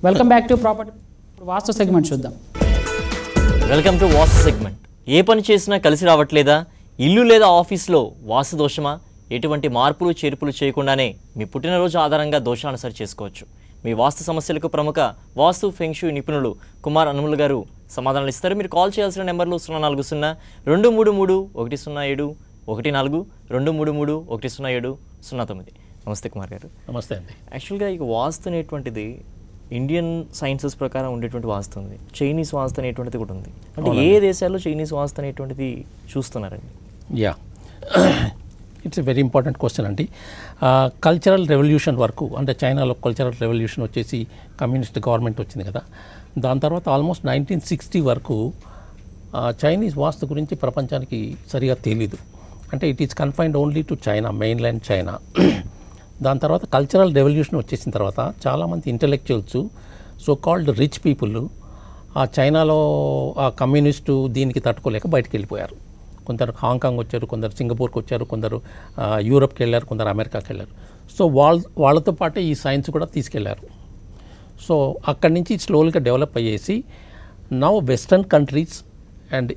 Welcome back to property vastu segment చూద్దాం. Welcome to vastu segment. ఏ పని చేసినా కలిసి రావట్లేదా? ఇల్లు లేదా ఆఫీస్లో వాస్తు దోషమా? ఎటువంటి మార్పులు చేర్పులు చేయకుండానే మీ పుట్టినరోజు ఆధారంగా దోషాలను సరి చేసుకోవచ్చు. మీ వాస్తు సమస్యలకు ప్రముఖ వాస్తు ఫెంగ్షూ నిపుణులు కుమార్ అనుములు గారు సమాధానాలు ఇస్తారు. మీరు కాల్ చేయాల్సిన నెంబర్లు 040-233-107-233-107-09. నమస్తే కుమార్ గారు. నమస్తే అండి. యాక్చువల్గా ఈ వాస్తు అనేటువంటిది ఇండియన్ సైన్సెస్ ప్రకారం ఉండేటువంటి వాస్తు ఉంది, చైనీస్ వాస్తు అనేటువంటిది కూడా ఉంది. అంటే ఏ దేశాల్లో చైనీస్ వాస్తు అనేటువంటిది చూస్తున్నారండి? Yeah, it's a very important question అండి. కల్చరల్ రెవల్యూషన్ వరకు, అంటే చైనాలో కల్చరల్ రెవల్యూషన్ వచ్చేసి కమ్యూనిస్ట్ గవర్నమెంట్ వచ్చింది కదా, దాని తర్వాత ఆల్మోస్ట్ 1960 వరకు చైనీస్ వాస్తు గురించి ప్రపంచానికి సరిగా తెలీదు. అంటే it is confined only to China, mainland China. దాని తర్వాత కల్చరల్ రెవల్యూషన్ వచ్చేసిన తర్వాత చాలామంది intellectuals, so called rich people ఆ చైనాలో ఆ కమ్యూనిస్టు దీనికి తట్టుకోలేక బయటికి వెళ్ళిపోయారు. కొందరు హాంకాంగ్ వచ్చారు, కొందరు సింగపూర్కి వచ్చారు, కొందరు యూరప్కి వెళ్ళారు, కొందరు అమెరికాకి వెళ్ళారు. సో వాళ్ళతో పాటే ఈ సైన్స్ కూడా తీసుకెళ్లారు. సో అక్కడి నుంచి స్లోగా డెవలప్ అయ్యేసి నౌ వెస్టర్న్ కంట్రీస్ అండ్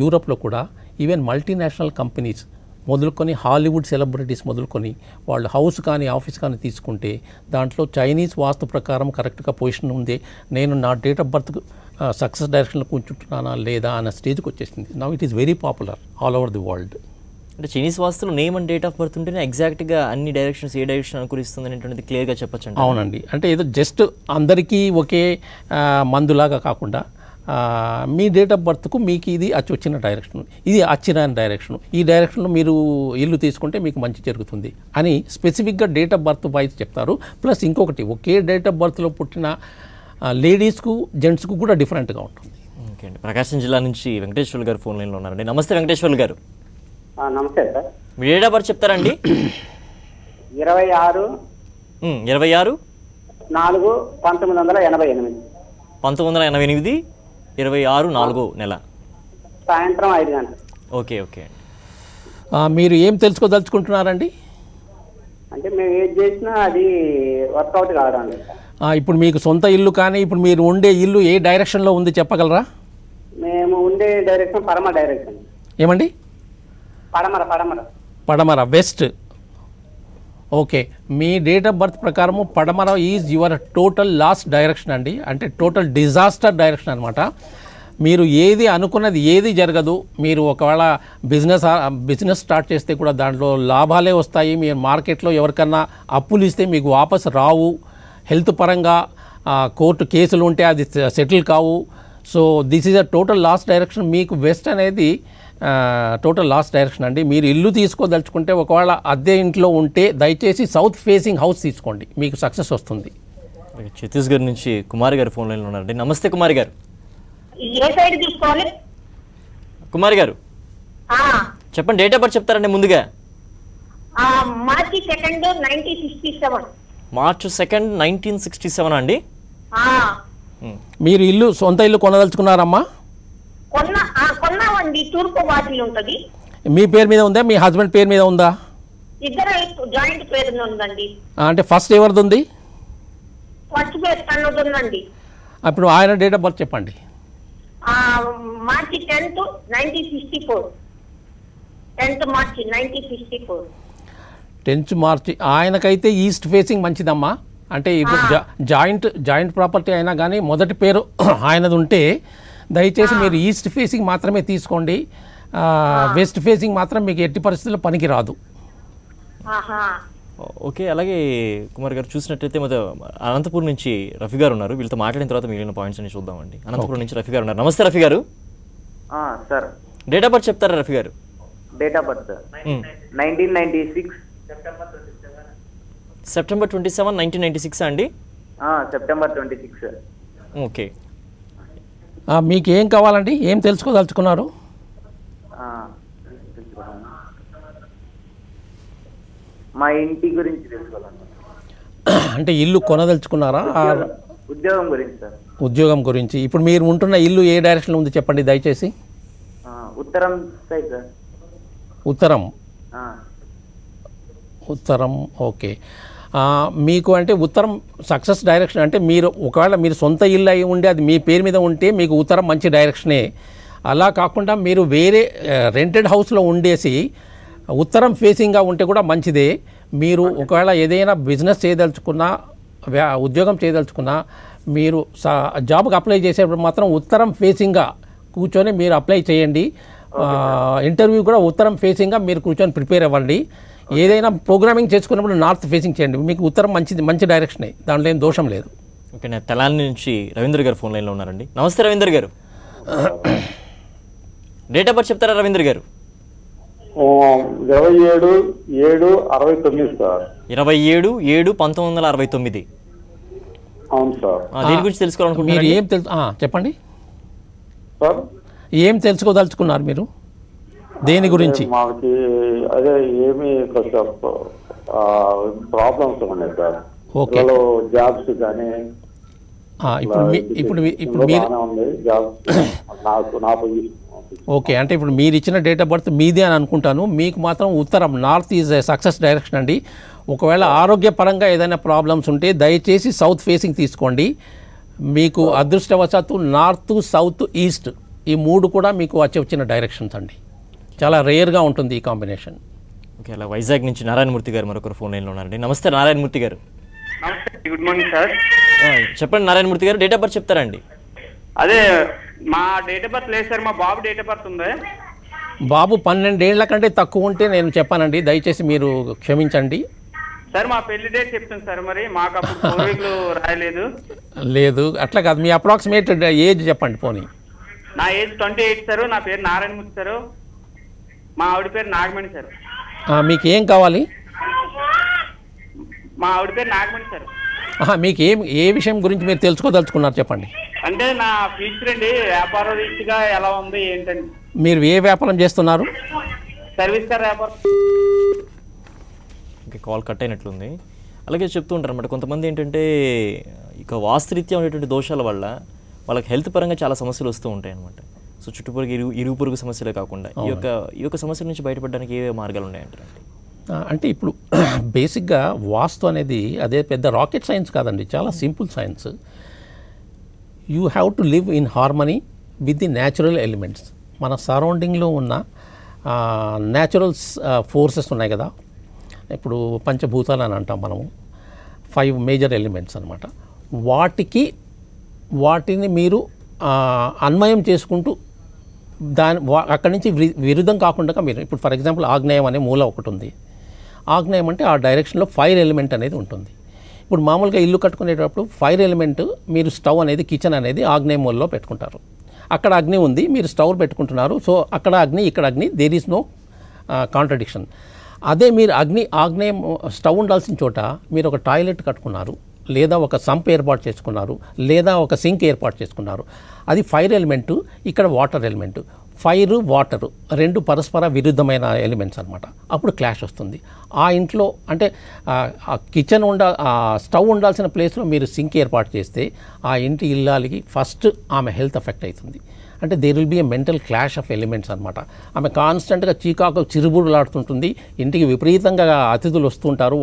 యూరప్లో కూడా ఈవెన్ మల్టీనేషనల్ కంపెనీస్ మొదలుకొని హాలీవుడ్ సెలబ్రిటీస్ మొదలుకొని వాళ్ళు హౌస్ కానీ ఆఫీస్ కానీ తీసుకుంటే దాంట్లో చైనీస్ వాస్తు ప్రకారం కరెక్ట్గా పొజిషన్ ఉంది, నేను నా డేట్ ఆఫ్ బర్త్ సక్సెస్ డైరెక్షన్లో కూర్చుంటున్నానా లేదా అన్న స్టేజ్కి వచ్చేసింది. Now it is very popular all over the world. అంటే చైనీస్ వాస్తులో name and date of birth ఉంటేనే ఎగ్జాక్ట్గా అన్ని డైరెక్షన్స్ ఏ డైరెక్షన్ అనుకూలిస్తుంది అనేటువంటిది క్లియర్గా చెప్పచ్చు. అవునండి. అంటే ఏదో జస్ట్ అందరికీ ఒకే మందులాగా కాకుండా మీ డేట్ ఆఫ్ బర్త్కు మీకు ఇది వచ్చిన డైరెక్షన్, ఇది వచ్చిన డైరెక్షన్, ఈ డైరెక్షన్లో మీరు ఇల్లు తీసుకుంటే మీకు మంచి జరుగుతుంది అని స్పెసిఫిక్గా డేట్ ఆఫ్ బర్త్ వైజ్ చెప్తారు. ప్లస్ ఇంకొకటి, ఒకే డేట్ ఆఫ్ బర్త్లో పుట్టిన లేడీస్కు జెంట్స్కు కూడా డిఫరెంట్గా ఉంటుంది. ఓకే అండి. ప్రకాశం జిల్లా నుంచి వెంకటేశ్వర్లు గారు ఫోన్ లైన్లో ఉన్నారండి. నమస్తే వెంకటేశ్వర్లు గారు. నమస్తే sir. Me date of birth చెప్తారండి? 26/4/1988. 1988 26/4 సాయంత్రం 5 గంటలు. ఓకే ఓకే అండి. మీరు ఏం తెలుసుకోదలుచుకుంటున్నారండి? అంటే మేము ఏది చేసినా అది వర్కౌట్ కావడం. ఇప్పుడు మీకు సొంత ఇల్లు కానీ ఇప్పుడు మీరు ఉండే ఇల్లు ఏ డైరెక్షన్లో ఉంది చెప్పగలరా? మేము ఉండే డైరెక్షన్ పడమర డైరెక్షన్. ఏమండి? పడమర west. Okay, me date of birth ప్రకారము పడమర is your total last direction అండి. అంటే టోటల్ డిజాస్టర్ డైరెక్షన్ అనమాట. మీరు ఏది అనుకున్నది ఏది జరగదు. మీరు ఒకవేళ బిజినెస్ స్టార్ట్ చేస్తే కూడా దాంట్లో లాభాలే వస్తాయి. మీరు మార్కెట్లో ఎవరికన్నా అప్పులు ఇస్తే మీకు వాపసు రావు. హెల్త్ పరంగా కోర్టు కేసులు ఉంటే అది సెటిల్ కావు. So this is a total last direction. మీకు వెస్ట్ అనేది టోటల్ లాస్ట్ డైరెక్షన్ అండి. మీరు ఇల్లు తీసుకోదలుచుకుంటే ఒకవేళ అద్దె ఇంట్లో ఉంటే దయచేసి సౌత్ ఫేసింగ్ హౌస్ తీసుకోండి, మీకు సక్సెస్ వస్తుంది. ఛత్తీస్గఢ్ నుంచి కుమారి గారు ఫోన్ లైన్లో ఉన్నారండి. నమస్తే కుమారి గారు. ఏ సైడ్ తీసుకోవాలి? కుమారి గారు చెప్పండి, డేట్ ఆఫ్ బర్త్ చెప్తారండి ముందుగా. మార్చి 2, 1967. మార్చ్ 2, 1967 అండి. మీరు ఇల్లు సొంత ఇల్లు కొనదలుచుకున్నారమ్మా? కొన్నామండి. తూర్పు వాటిల్ ఉంటుంది. మీ పేరు మీద ఉందా, మీ హస్బెండ్ పేరు మీద ఉందా? ఇద్దరు జాయింట్ పేరు ఉందండి. అంటే ఫస్ట్ ఎవరిది ఉంది? ఫస్ట్ పేరు తనది ఉందండి. అప్పుడు ఆయన డేట్ ఆఫ్ బర్త్ చెప్పండి. మార్చి 10, 1964. 10th మార్చి 1964. 10th మార్చి. ఆయనకైతే ఈస్ట్ ఫేసింగ్ మంచిదమ్మా. అంటే ఇప్పుడు జాయింట్ ప్రాపర్టీ అయినా కానీ మొదటి పేరు ఆయనది ఉంటే దయచేసి మీరు ఈస్ట్ ఫేసింగ్ మాత్రమే తీసుకోండి. వెస్ట్ ఫేసింగ్ మాత్రం మీకు ఎట్టి పరిస్థితుల్లో పనికి రాదు. ఓకే. అలాగే కుమార్ గారు చూసినట్టయితే అనంతపూర్ నుంచి రఫీ గారు ఉన్నారు. వీళ్ళతో మాట్లాడిన తర్వాత మిగిలిన పాయింట్స్ అన్ని చూద్దామండి. అనంతపూర్ నుంచి రఫీ గారు ఉన్నారు. నమస్తే రఫీ గారు. సార్ డేట్ ఆఫ్ బర్త్ చెప్తారా రఫీ గారు? డేట్ ఆఫ్ బర్త్ 1996 సెప్టెంబర్ 27, 1996 అండి. సెప్టెంబర్ 26. ఓకే. మీకు ఏం కావాలండి, ఏం తెలుసుకోదలుచుకున్నారు? మా ఇంటి గురించి తెలుసుకోవాలండి. అంటే ఇల్లు కొనదలుచుకున్నారా? ఉద్యోగం గురించి సార్. ఉద్యోగం గురించి. ఇప్పుడు మీరు ఉంటున్న ఇల్లు ఏ డైరెక్షన్లో ఉంది చెప్పండి దయచేసి. ఉత్తరం సైడ్ సార్. ఉత్తరం. ఓకే. మీకు అంటే ఉత్తరం సక్సెస్ డైరెక్షన్ అంటే మీరు ఒకవేళ మీరు సొంత ఇల్లు అయి ఉండి అది మీ పేరు మీద ఉంటే మీకు ఉత్తరం మంచి డైరెక్షనే. అలా కాకుండా మీరు వేరే రెంటెడ్ హౌస్లో ఉండేసి ఉత్తరం ఫేసింగ్గా ఉంటే కూడా మంచిదే. మీరు ఒకవేళ ఏదైనా బిజినెస్ చేయదలుచుకున్నా ఉద్యోగం చేయదలుచుకున్నా మీరు జాబ్కి అప్లై చేసేటప్పుడు మాత్రం ఉత్తరం ఫేసింగ్గా కూర్చొని మీరు అప్లై చేయండి. ఇంటర్వ్యూ కూడా ఉత్తరం ఫేసింగ్గా మీరు కూర్చొని ప్రిపేర్ అవ్వండి. ఏదైనా ప్రోగ్రామింగ్ చేసుకున్నప్పుడు నార్త్ ఫేసింగ్ చేయండి. మీకు ఉత్తరం మంచి డైరెక్షనే, దాంట్లో ఏం దోషం లేదు. ఓకే, నేను తెలంగాణ నుంచి రవీంద్ర గారు ఫోన్ లైన్లో ఉన్నారండి. నమస్తే రవీంద్ర గారు. డేట్ ఆఫ్ బర్త్ చెప్తారా రవీంద్ర గారు? 27/7/69 సార్. 27/7/1969. అవును సార్. దీని గురించి తెలుసుకోవాలనుకుంటున్నారు? మీరు ఏం చెప్పండి సార్, ఏం తెలుసుకోదలుచుకున్నారు మీరు దేని గురించి? మాకు అదే ఏమి కొంచెం ప్రాబ్లమ్స్ ఉన్నాయి సార్. ఓకే, జాబ్స్ కానీ ఇప్పుడు మీరు ఓకే అంటే ఇప్పుడు మీరు ఇచ్చిన డేట్ ఆఫ్ బర్త్ మీదే అని అనుకుంటాను. మీకు మాత్రం ఉత్తరం నార్త్ ఈజ్ సక్సెస్ డైరెక్షన్ అండి. ఒకవేళ ఆరోగ్యపరంగా ఏదైనా ప్రాబ్లమ్స్ ఉంటే దయచేసి సౌత్ ఫేసింగ్ తీసుకోండి. మీకు అదృష్టవశాత్తు నార్త్, సౌత్, ఈస్ట్ ఈ మూడు కూడా మీకు వచ్చిన డైరెక్షన్స్ అండి. చాలా రేర్గా ఉంటుంది ఈ కాంబినేషన్. ఓకే, అలా వైజాగ్ నుంచి నారాయణమూర్తి గారు మరొకరు ఫోన్ లైన్లో ఉన్నారండి. నమస్తే నారాయణమూర్తి గారు. నమస్తే, గుడ్ మార్నింగ్ సార్. చెప్పండి నారాయణమూర్తి గారు, డేట్ ఆఫ్ బర్త్ చెప్తారండి? అదే మా డేట్ ఆఫ్ బర్త్ లేదు సార్, మా బాబు డేట్ ఆఫ్ బర్త్ ఉంది. బాబు 12 ఏళ్ల కంటే తక్కువ ఉంటే నేను చెప్పానండి, దయచేసి మీరు క్షమించండి. సార్ మా పెళ్లి డేట్ చెప్తాను సార్, మరి మాకు అప్పుడు పూర్వీకులు రాయలేదు. లేదు అట్లా కాదు, మీ అప్రాక్సిమేట్ ఏజ్ చెప్పండి పోనీ. నా ఏజ్ 28 సార్. నా పేరు నారాయణమూర్తి సార్. మా ఆవిడ పేరు నాగమణి సార్. మీకు ఏం కావాలి? మా ఆవిడ పేరు నాగమణి సార్. మీకు ఏ విషయం గురించి మీరు తెలుసుకోదలుచుకున్నారు చెప్పండి. అంటే నా ఫ్యూచర్ అండి, వ్యాపార రీతిగా ఎలా ఉంది ఏంటండి. మీరు ఏ వ్యాపారం చేస్తున్నారు? సర్వీస్ సార్, వ్యాపారం. ఓకే, కాల్ కట్ అయినట్లుంది. అలాగే చెప్తూ ఉంటారు అన్నమాట కొంతమంది ఏంటంటే ఇక వాస్తురీత్యా ఉండేటువంటి దోషాల వల్ల వాళ్ళకి హెల్త్ పరంగా చాలా సమస్యలు వస్తూ ఉంటాయి అన్నమాట. సో చుట్టుపక్కల ఇరుగు పొరుగు సమస్యలే కాకుండా ఈ యొక్క సమస్యల నుంచి బయటపడడానికి ఏ మార్గాలు ఉన్నాయంటారు? అంటే ఇప్పుడు బేసిక్గా వాస్తు అనేది అదే పెద్ద రాకెట్ సైన్స్ కాదండి, చాలా simple science. You have to live in harmony with the natural elements. మన సరౌండింగ్లో ఉన్న న్యాచురల్ ఫోర్సెస్ ఉన్నాయి కదా, ఇప్పుడు పంచభూతాలు అని అంటాం మనము, 5 మేజర్ ఎలిమెంట్స్ అనమాట. వాటిని మీరు అన్వయం చేసుకుంటూ అక్కడి నుంచి విరుద్ధం కాకుండా మీరు ఇప్పుడు ఫర్ ఎగ్జాంపుల్ ఆగ్నేయం అనే మూల ఒకటి ఉంది. ఆగ్నేయం అంటే ఆ డైరెక్షన్లో ఫైర్ ఎలిమెంట్ అనేది ఉంటుంది. ఇప్పుడు మామూలుగా ఇల్లు కట్టుకునేటప్పుడు ఫైర్ ఎలిమెంట్ మీరు స్టవ్ అనేది కిచెన్ అనేది ఆగ్నేయ మూలలో పెట్టుకుంటారు. అక్కడ అగ్ని ఉంది, మీరు స్టవ్ పెట్టుకుంటున్నారు. సో అక్కడ అగ్ని, ఇక్కడ అగ్ని, దేర్ ఈజ్ నో కాంట్రడిక్షన్. అదే మీరు ఆగ్నేయం స్టవ్ ఉండాల్సిన చోట మీరు ఒక టాయిలెట్ కట్టుకున్నారు, లేదా ఒక సంప్ ఏర్పాటు చేసుకున్నారు, లేదా ఒక సింక్ ఏర్పాటు చేసుకున్నారు. అది ఫైర్ ఎలిమెంటు, ఇక్కడ వాటర్ ఎలిమెంటు. ఫైరు వాటరు రెండు పరస్పర విరుద్ధమైన ఎలిమెంట్స్ అనమాట. అప్పుడు క్లాష్ వస్తుంది. ఆ ఇంట్లో అంటే కిచెన్ స్టవ్ ఉండాల్సిన ప్లేస్లో మీరు సింక్ ఏర్పాటు చేస్తే ఆ ఇంటి ఇల్లాలికి ఫస్ట్ ఆమె హెల్త్ ఎఫెక్ట్ అవుతుంది. అంటే there will be a mental clash of elements అనమాట. ఆమె కాన్స్టెంట్గా చీకాకు చిరుబురులాడుతుంటుంది, ఇంటికి విపరీతంగా అతిథులు వస్తుంటారు.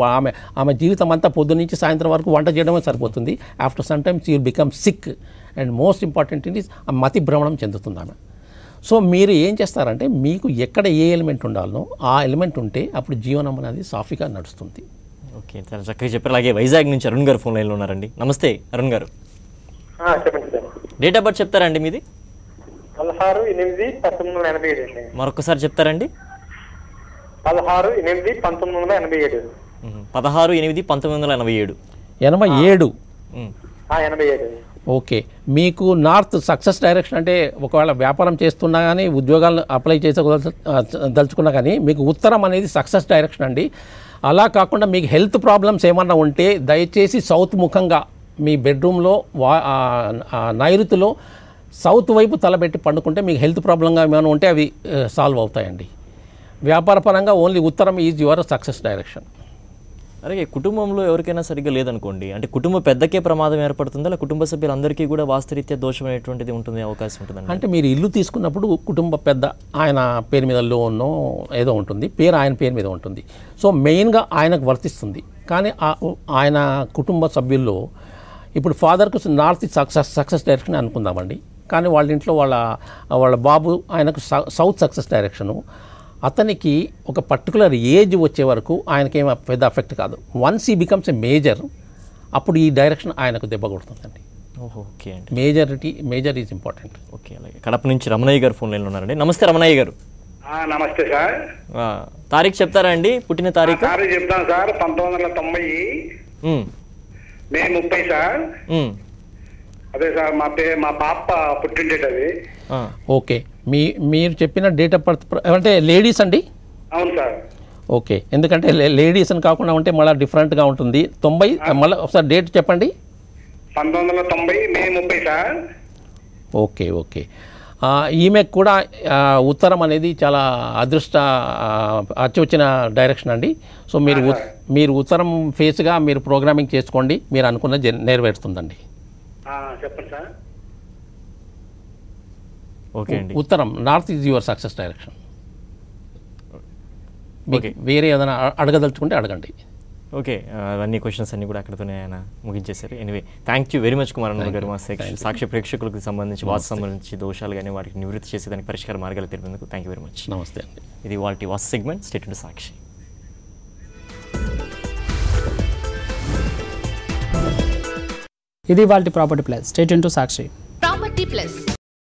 ఆమె జీవితం అంతా పొద్దు నుంచి సాయంత్రం వరకు వంట చేయడమే సరిపోతుంది. After some times you become sick and most important is మతి భ్రమణం చెందుతుంది ఆమె. సో మీరు ఏం చేస్తారంటే మీకు ఎక్కడ ఏ ఎలిమెంట్ ఉండాలనో ఆ ఎలిమెంట్ ఉంటే అప్పుడు జీవనం అనేది సాఫీగా నడుస్తుంది. ఓకే, చాలా చక్కగా చెప్పారు. అలాగే వైజాగ్ నుంచి అరుణ్ గారు ఫోన్ లైన్లో ఉన్నారండి. నమస్తే అరుణ్ గారు. చెప్పండి సార్. డేట్ ఆఫ్ బర్త్ చెప్తారండి మీది? 16/8/1987. మరొకసారి చెప్తారండి? 16/8/1987. 16/8/1987. 87. 87. ఓకే, మీకు నార్త్ సక్సెస్ డైరెక్షన్ అంటే ఒకవేళ వ్యాపారం చేస్తున్నా కానీ ఉద్యోగాలు అప్లై దలుచుకున్నా కానీ మీకు ఉత్తరం అనేది సక్సెస్ డైరెక్షన్ అండి. అలా కాకుండా మీకు హెల్త్ ప్రాబ్లమ్స్ ఏమన్నా ఉంటే దయచేసి సౌత్ ముఖంగా మీ బెడ్రూమ్లో నైరుతిలో సౌత్ వైపు తలబెట్టి పండుకుంటే మీకు హెల్త్ ప్రాబ్లంగా ఏమైనా ఉంటే అవి సాల్వ్ అవుతాయండి. వ్యాపారపరంగా ఓన్లీ ఉత్తరం ఈజ్ యువర్ సక్సెస్ డైరెక్షన్. అలాగే కుటుంబంలో ఎవరికైనా సరిగ్గా లేదనుకోండి, అంటే కుటుంబ పెద్దకే ప్రమాదం ఏర్పడుతుందా, లేదా కుటుంబ సభ్యులందరికీ కూడా వాస్తురీత్యా దోషం అనేటువంటిది ఉంటుంది, అవకాశం ఉంటుందండి? అంటే మీరు ఇల్లు తీసుకున్నప్పుడు కుటుంబ పెద్ద ఆయన పేరు మీద లోనో ఏదో ఉంటుంది, పేరు ఆయన పేరు మీద ఉంటుంది. సో మెయిన్గా ఆయనకు వర్తిస్తుంది. కానీ ఆయన కుటుంబ సభ్యుల్లో ఇప్పుడు ఫాదర్కు నార్త్ సక్సెస్ డైరెక్షన్ అనుకుందామండి. కానీ వాళ్ళ ఇంట్లో వాళ్ళ బాబు ఆయనకు సౌత్ సక్సెస్ డైరెక్షను. అతనికి ఒక పర్టికులర్ ఏజ్ వచ్చే వరకు ఆయనకేం పెద్ద ఎఫెక్ట్ కాదు. వన్స్ ఈ బికమ్స్ ఎ మేజర్, అప్పుడు ఈ డైరెక్షన్ ఆయనకు దెబ్బ కొడుతుందండి. ఓకే అండి, మేజర్ ఈజ్ ఇంపార్టెంట్. ఓకే. అలాగే కడప నుంచి రమణయ్య గారు ఫోన్ లైన్లో ఉన్నారండి. నమస్తే రమణయ్య గారు. నమస్తే సార్. తారీఖు చెప్తారా అండి, పుట్టిన తారీఖు? చెప్తాను సార్. 1990 మే 30 సార్. అదే సార్ మా పాప పుట్టిండేది అది. ఓకే, మీరు చెప్పిన డేట్ ఆఫ్ బర్త్ అంటే లేడీస్ అండి? అవును సార్. ఓకే, ఎందుకంటే లేడీస్ అని కాకుండా ఉంటే మళ్ళీ డిఫరెంట్గా ఉంటుంది. 90 మళ్ళీ ఒకసారి డేట్ చెప్పండి. 1990 మే 30 సార్. Okay okay. ఈమెకు కూడా ఉత్తరం అనేది చాలా అచ్చి వచ్చిన డైరెక్షన్ అండి. సో మీరు ఉత్తరం ఫేస్గా మీరు ప్రోగ్రామింగ్ చేసుకోండి, మీరు అనుకున్న నెరవేరుతుందండి. చెప్పండి సార్. ఓకే అండి. ఉత్తరం north is your success direction. వేరే ఏదైనా అడగదలుచుకుంటే అడగండి. ఓకే, అవన్నీ క్వశ్చన్స్ అన్నీ కూడా అక్కడతోనే ఆయన ముగించేశారు. Anyway, thank you very much కుమారన్న గారు. మా సాక్షి ప్రేక్షకులకు సంబంధించి వాస్తు సంబంధించి దోషాలు కానీ వాటికి నివృత్తి చేసేదానికి పరిష్కార మార్గాలు తెలిపేందుకు థ్యాంక్ యూ వెరీ మచ్. నమస్తే అండి. ఇది వాటి వాస్తు సెగ్మెంట్. స్టేట్ టు సాక్షి. ఇది వాళ్ళ property plus. State to Sakshi. Property plus